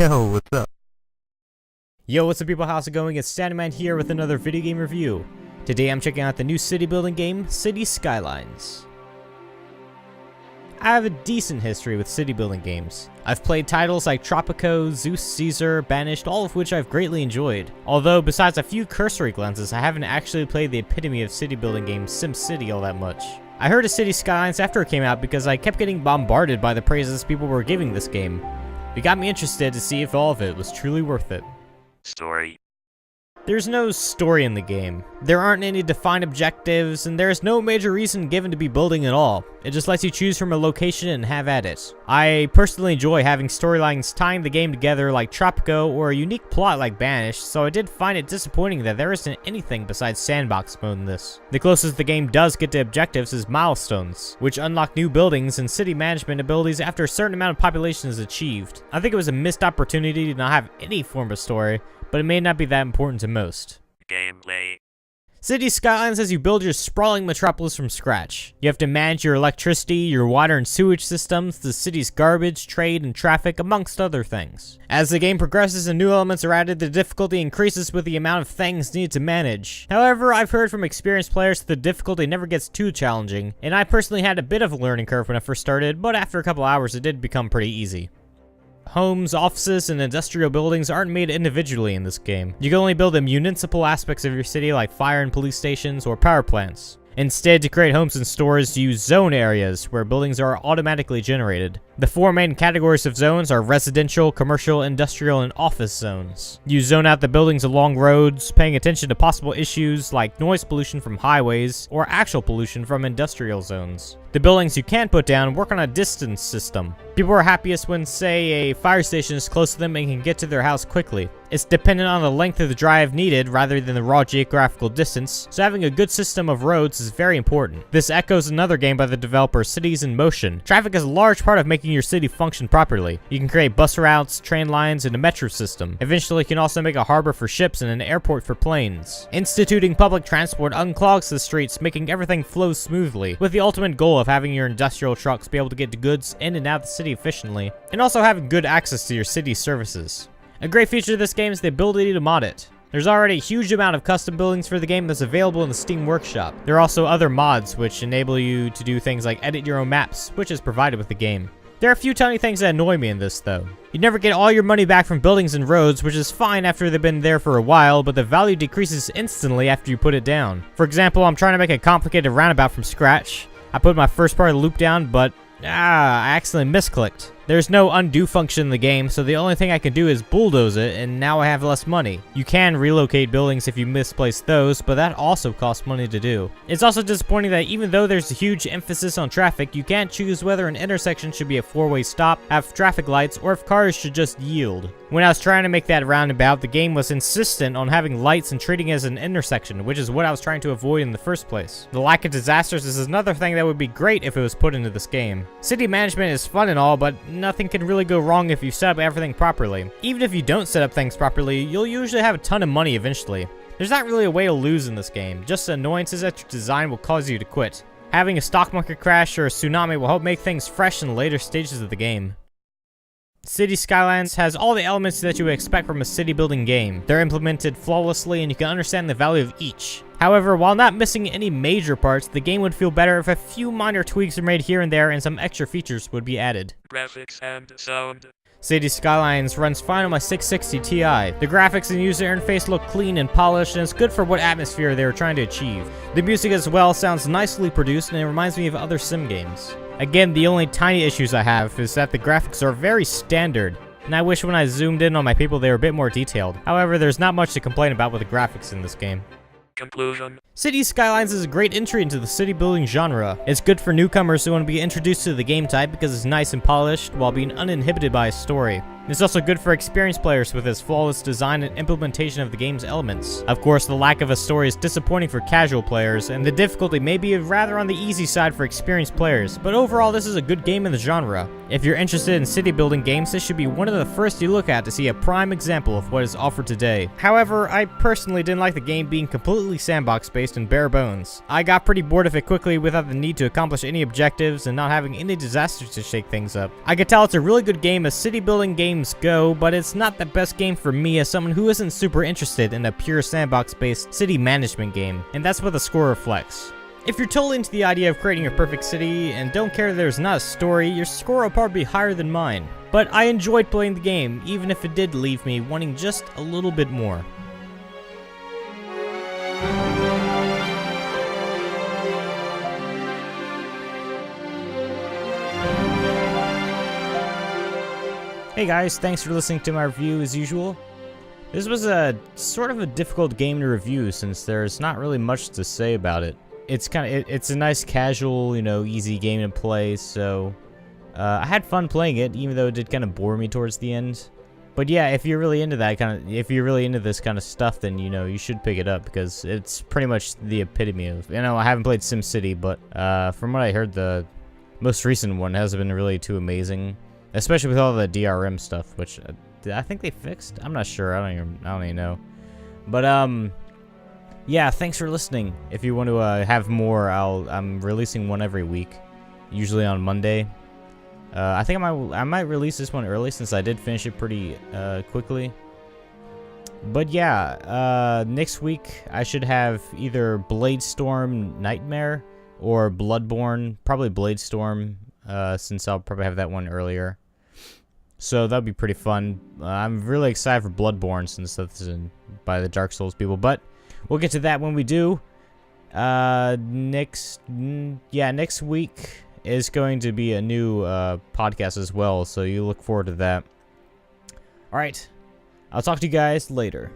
Yo, what's up? Yo, what's up people, how's it going? It's Soundyman here with another video game review. Today I'm checking out the new city building game, City Skylines. I have a decent history with city building games. I've played titles like Tropico, Zeus Caesar, Banished, all of which I've greatly enjoyed. Although, besides a few cursory glances, I haven't actually played the epitome of city building game, SimCity, all that much. I heard of City Skylines after it came out because I kept getting bombarded by the praises people were giving this game. It got me interested to see if all of it was truly worth it. Story. There's no story in the game. There aren't any defined objectives, and there's no major reason given to be building at all. It just lets you choose from a location and have at it. I personally enjoy having storylines tying the game together like Tropico or a unique plot like Banished, so I did find it disappointing that there isn't anything besides sandbox mode in this. The closest the game does get to objectives is milestones, which unlock new buildings and city management abilities after a certain amount of population is achieved. I think it was a missed opportunity to not have any form of story, but it may not be that important to most. Gameplay. City Skylines has you build your sprawling metropolis from scratch. You have to manage your electricity, your water and sewage systems, the city's garbage, trade, and traffic, amongst other things. As the game progresses and new elements are added, the difficulty increases with the amount of things needed to manage. However, I've heard from experienced players that the difficulty never gets too challenging, and I personally had a bit of a learning curve when I first started, but after a couple hours it did become pretty easy. Homes, offices, and industrial buildings aren't made individually in this game. You can only build the municipal aspects of your city like fire and police stations or power plants. Instead, to create homes and stores, you use zone areas, where buildings are automatically generated. The four main categories of zones are residential, commercial, industrial, and office zones. You zone out the buildings along roads, paying attention to possible issues like noise pollution from highways or actual pollution from industrial zones. The buildings you can put down work on a distance system. People are happiest when, say, a fire station is close to them and can get to their house quickly. It's dependent on the length of the drive needed rather than the raw geographical distance, so having a good system of roads is very important. This echoes another game by the developer, Cities in Motion. Traffic is a large part of making your city function properly. You can create bus routes, train lines, and a metro system. Eventually, you can also make a harbor for ships and an airport for planes. Instituting public transport unclogs the streets, making everything flow smoothly, with the ultimate goal of having your industrial trucks be able to get goods in and out of the city efficiently, and also having good access to your city's services. A great feature of this game is the ability to mod it. There's already a huge amount of custom buildings for the game that's available in the Steam Workshop. There are also other mods which enable you to do things like edit your own maps, which is provided with the game. There are a few tiny things that annoy me in this though. You never get all your money back from buildings and roads, which is fine after they've been there for a while, but the value decreases instantly after you put it down. For example, I'm trying to make a complicated roundabout from scratch. I put my first part of the loop down, but I accidentally misclicked. There's no undo function in the game, so the only thing I can do is bulldoze it, and now I have less money. You can relocate buildings if you misplace those, but that also costs money to do. It's also disappointing that even though there's a huge emphasis on traffic, you can't choose whether an intersection should be a four-way stop, have traffic lights, or if cars should just yield. When I was trying to make that roundabout, the game was insistent on having lights and treating it as an intersection, which is what I was trying to avoid in the first place. The lack of disasters is another thing that would be great if it was put into this game. City management is fun and all, but nothing can really go wrong if you set up everything properly. Even if you don't set up things properly, you'll usually have a ton of money eventually. There's not really a way to lose in this game, just annoyances that your design will cause you to quit. Having a stock market crash or a tsunami will help make things fresh in the later stages of the game. City Skylines has all the elements that you would expect from a city building game. They're implemented flawlessly and you can understand the value of each. However, while not missing any major parts, the game would feel better if a few minor tweaks are made here and there and some extra features would be added. Graphics and sound. City Skylines runs fine on my 660 Ti. The graphics and user interface look clean and polished, and it's good for what atmosphere they were trying to achieve. The music as well sounds nicely produced, and it reminds me of other sim games. Again, the only tiny issues I have is that the graphics are very standard, and I wish when I zoomed in on my people they were a bit more detailed. However, there's not much to complain about with the graphics in this game. Conclusion. City Skylines is a great entry into the city building genre. It's good for newcomers who want to be introduced to the game type because it's nice and polished while being uninhibited by a story. It's also good for experienced players with its flawless design and implementation of the game's elements. Of course, the lack of a story is disappointing for casual players, and the difficulty may be rather on the easy side for experienced players, but overall this is a good game in the genre. If you're interested in city building games, this should be one of the first you look at to see a prime example of what is offered today. However, I personally didn't like the game being completely sandbox-based and bare bones. I got pretty bored of it quickly without the need to accomplish any objectives and not having any disasters to shake things up. I could tell it's a really good game, a city building game games go, but it's not the best game for me as someone who isn't super interested in a pure sandbox-based city management game, and that's what the score reflects. If you're totally into the idea of creating a perfect city and don't care that there's not a story, your score will probably be higher than mine. But I enjoyed playing the game, even if it did leave me wanting just a little bit more. Hey guys, thanks for listening to my review as usual. This was a sort of a difficult game to review since there's not really much to say about it. It's a nice casual, easy game to play, so I had fun playing it, even though it did kind of bore me towards the end. But yeah, if you're really into this kind of stuff, then you should pick it up because it's pretty much the epitome of. I haven't played SimCity, but from what I heard, the most recent one hasn't been really too amazing. Especially with all the DRM stuff, which I think they fixed. I'm not sure. I don't even know. But yeah. Thanks for listening. If you want to have more, I'm releasing one every week, usually on Monday. I think I might release this one early since I did finish it pretty quickly. But yeah, next week I should have either Bladestorm Nightmare or Bloodborne. Probably Bladestorm, since I'll probably have that one earlier. So that'll be pretty fun. I'm really excited for Bloodborne since that's by the Dark Souls people. But we'll get to that when we do. Next week is going to be a new podcast as well. So you look forward to that. All right. I'll talk to you guys later.